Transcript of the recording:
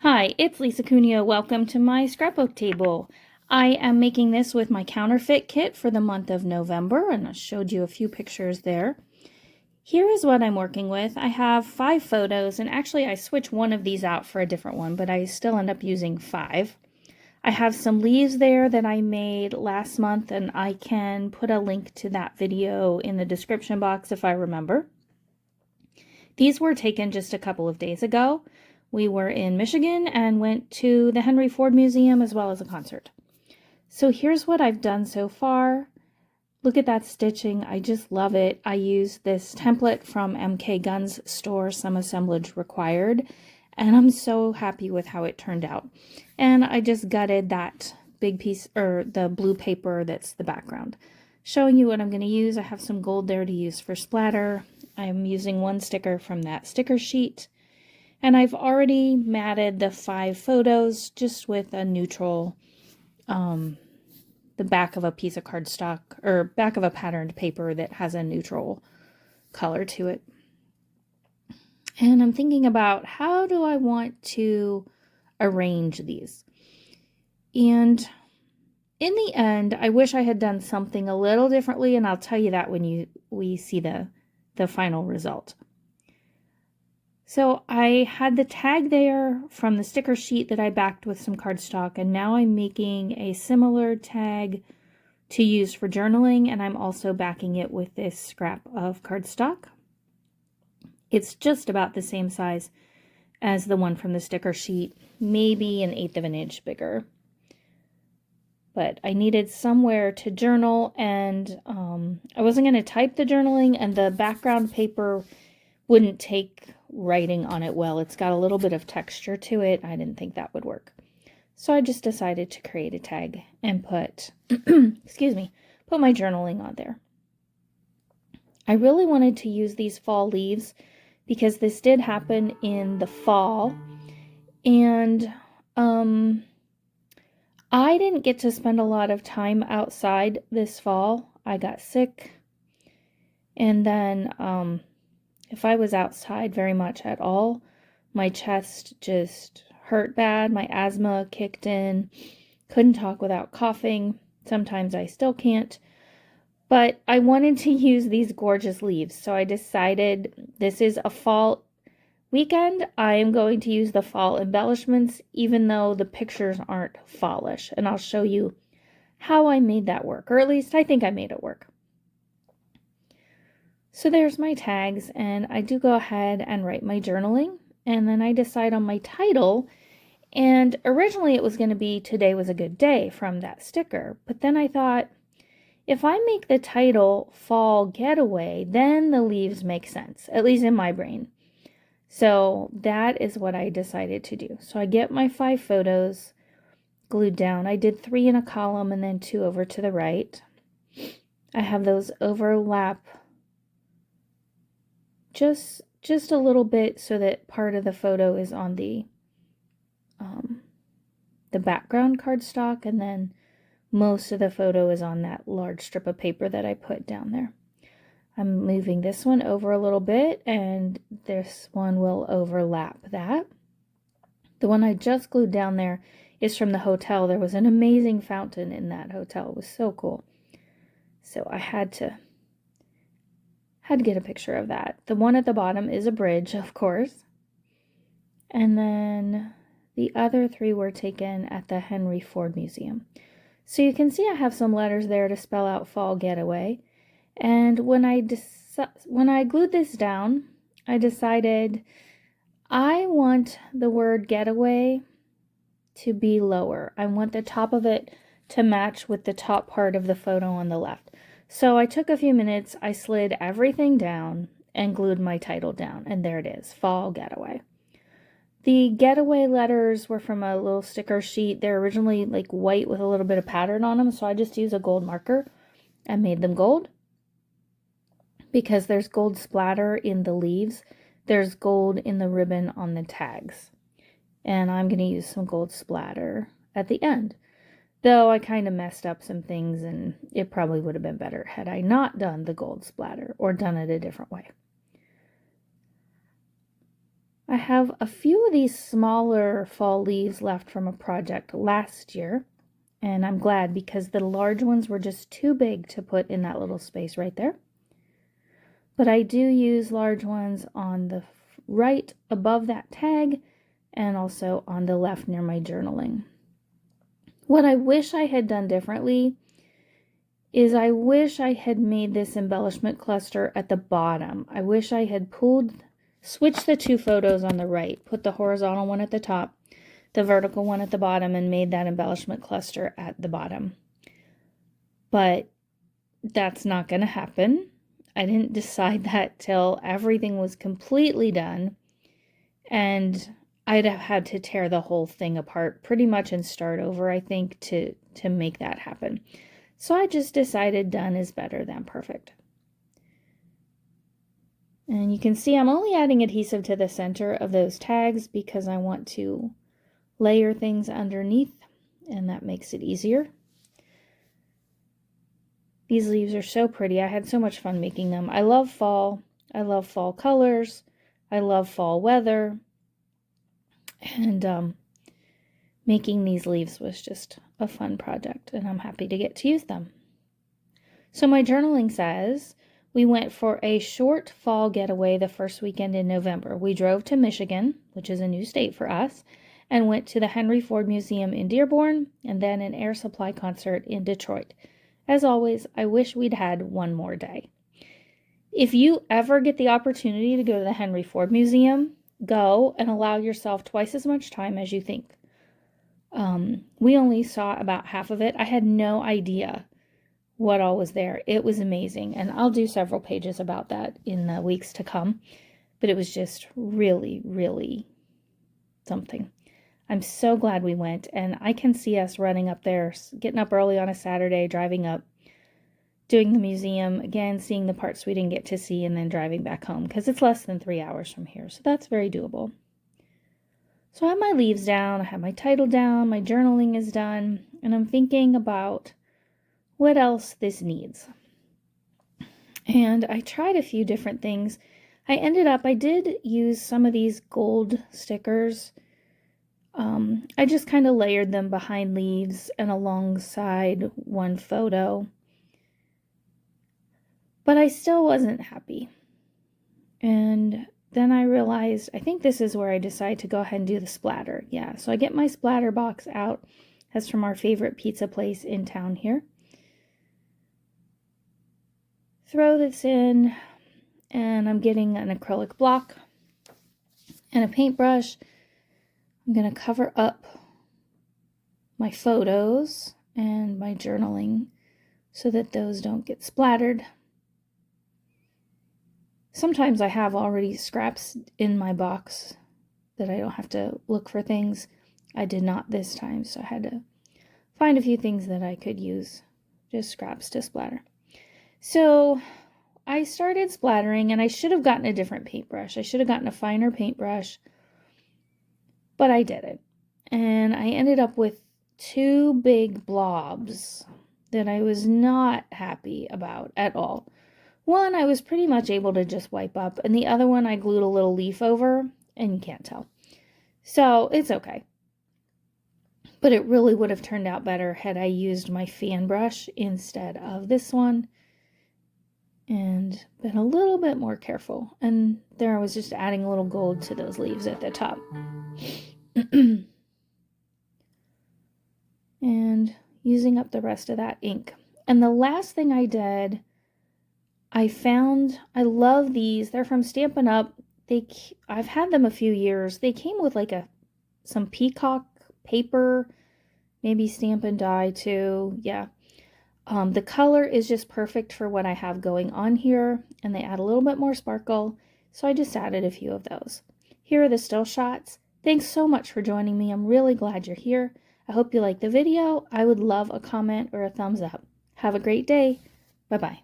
Hi, it's Lisa Cuneo. Welcome to my scrapbook table. I am making this with my counterfeit kit for the month of November, and I showed you a few pictures there. Here is what I'm working with. I have 5 photos, and actually I switched one of these out for a different one, but I still end up using 5. I have some leaves there that I made last month, and I can put a link to that video in the description box if I remember. These were taken just a couple of days ago. We were in Michigan and went to the Henry Ford Museum as well as a concert. So here's what I've done so far. Look at that stitching. I just love it. I used this template from MK Guns store, some assemblage required, and I'm so happy with how it turned out. And I just gutted that big piece, or the blue paper that's the background. Showing you what I'm going to use. I have some gold there to use for splatter. I'm using one sticker from that sticker sheet. And I've already matted the 5 photos just with a neutral, the back of a piece of cardstock, or back of a patterned paper that has a neutral color to it. And I'm thinking about how do I want to arrange these. And in the end, I wish I had done something a little differently, and I'll tell you that when we see the final result. So I had the tag there from the sticker sheet that I backed with some cardstock, and now I'm making a similar tag to use for journaling, and I'm also backing it with this scrap of cardstock. It's just about the same size as the one from the sticker sheet, maybe 1/8 of an inch bigger. But I needed somewhere to journal, and I wasn't going to type the journaling, and the background paper wouldn't take writing on it well. It's got a little bit of texture to it. I didn't think that would work. So I just decided to create a tag and put, excuse me, put my journaling on there. I really wanted to use these fall leaves because this did happen in the fall, and I didn't get to spend a lot of time outside this fall. I got sick, and then if I was outside very much at all, my chest just hurt bad. My asthma kicked in. Couldn't talk without coughing. Sometimes I still can't. But I wanted to use these gorgeous leaves, so I decided this is a fall weekend. I am going to use the fall embellishments, even though the pictures aren't fallish. And I'll show you how I made that work, or at least I think I made it work. So there's my tags, and I do go ahead and write my journaling, and then I decide on my title. And originally it was going to be "Today was a good day" from that sticker, but then I thought, if I make the title "Fall Getaway," then the leaves make sense, at least in my brain. So that is what I decided to do. So I get my 5 photos glued down. I did 3 in a column and then 2 over to the right. I have those overlap just a little bit so that part of the photo is on the background cardstock, and then most of the photo is on that large strip of paper that I put down there. I'm moving this one over a little bit, and this one will overlap that. The one I just glued down there is from the hotel. There was an amazing fountain in that hotel. It was so cool. So I had to get a picture of that. The one at the bottom is a bridge, of course. And then the other 3 were taken at the Henry Ford Museum. So you can see I have some letters there to spell out Fall Getaway. And when I glued this down, I decided I want the word getaway to be lower. I want the top of it to match with the top part of the photo on the left. So I took a few minutes, I slid everything down and glued my title down, and there it is, Fall Getaway. The getaway letters were from a little sticker sheet. They're originally like white with a little bit of pattern on them, so I just used a gold marker and made them gold. Because there's gold splatter in the leaves, there's gold in the ribbon on the tags. And I'm going to use some gold splatter at the end. Though I kind of messed up some things, and it probably would have been better had I not done the gold splatter or done it a different way. I have a few of these smaller fall leaves left from a project last year, and I'm glad because the large ones were just too big to put in that little space right there. But I do use large ones on the right above that tag and also on the left near my journaling. What I wish I had done differently is I wish I had made this embellishment cluster at the bottom. I wish I had switched the two photos on the right, put the horizontal one at the top, the vertical one at the bottom, and made that embellishment cluster at the bottom. But that's not going to happen. I didn't decide that till everything was completely done, and I'd have had to tear the whole thing apart pretty much and start over, I think, to make that happen. So I just decided done is better than perfect. And you can see I'm only adding adhesive to the center of those tags because I want to layer things underneath, and that makes it easier. These leaves are so pretty. I had so much fun making them. I love fall. I love fall colors. I love fall weather. And making these leaves was just a fun project, and I'm happy to get to use them. So my journaling says, we went for a short fall getaway the first weekend in November. We drove to Michigan, which is a new state for us, and went to the Henry Ford Museum in Dearborn, and then an Air Supply concert in Detroit. As always, I wish we'd had one more day. If you ever get the opportunity to go to the Henry Ford Museum, go and allow yourself twice as much time as you think. We only saw about half of it. I had no idea what all was there. It was amazing, and I'll do several pages about that in the weeks to come, but it was just really, really something. I'm so glad we went, and I can see us running up there, getting up early on a Saturday, driving up, doing the museum, again, seeing the parts we didn't get to see, and then driving back home, because it's less than 3 hours from here, so that's very doable. So I have my leaves down, I have my title down, my journaling is done, and I'm thinking about what else this needs. And I tried a few different things. I did use some of these gold stickers. I just kind of layered them behind leaves and alongside one photo. But I still wasn't happy. And then I realized, I think this is where I decide to go ahead and do the splatter. Yeah, so I get my splatter box out. That's from our favorite pizza place in town here. Throw this in, and I'm getting an acrylic block and a paintbrush. I'm going to cover up my photos and my journaling so that those don't get splattered. Sometimes I have already scraps in my box that I don't have to look for things. I did not this time, so I had to find a few things that I could use, just scraps to splatter. So I started splattering, and I should have gotten a different paintbrush. I should have gotten a finer paintbrush, but I didn't. And I ended up with two big blobs that I was not happy about at all. One I was pretty much able to just wipe up, and the other one I glued a little leaf over, and you can't tell. So it's okay. But it really would have turned out better had I used my fan brush instead of this one and been a little bit more careful. And there I was just adding a little gold to those leaves at the top. And using up the rest of that ink. And the last thing I did, I love these. They're from Stampin' Up. I've had them a few years. They came with like some peacock paper, maybe stamp and die too. Yeah. The color is just perfect for what I have going on here, and they add a little bit more sparkle, so I just added a few of those. Here are the still shots. Thanks so much for joining me. I'm really glad you're here. I hope you liked the video. I would love a comment or a thumbs up. Have a great day. Bye-bye.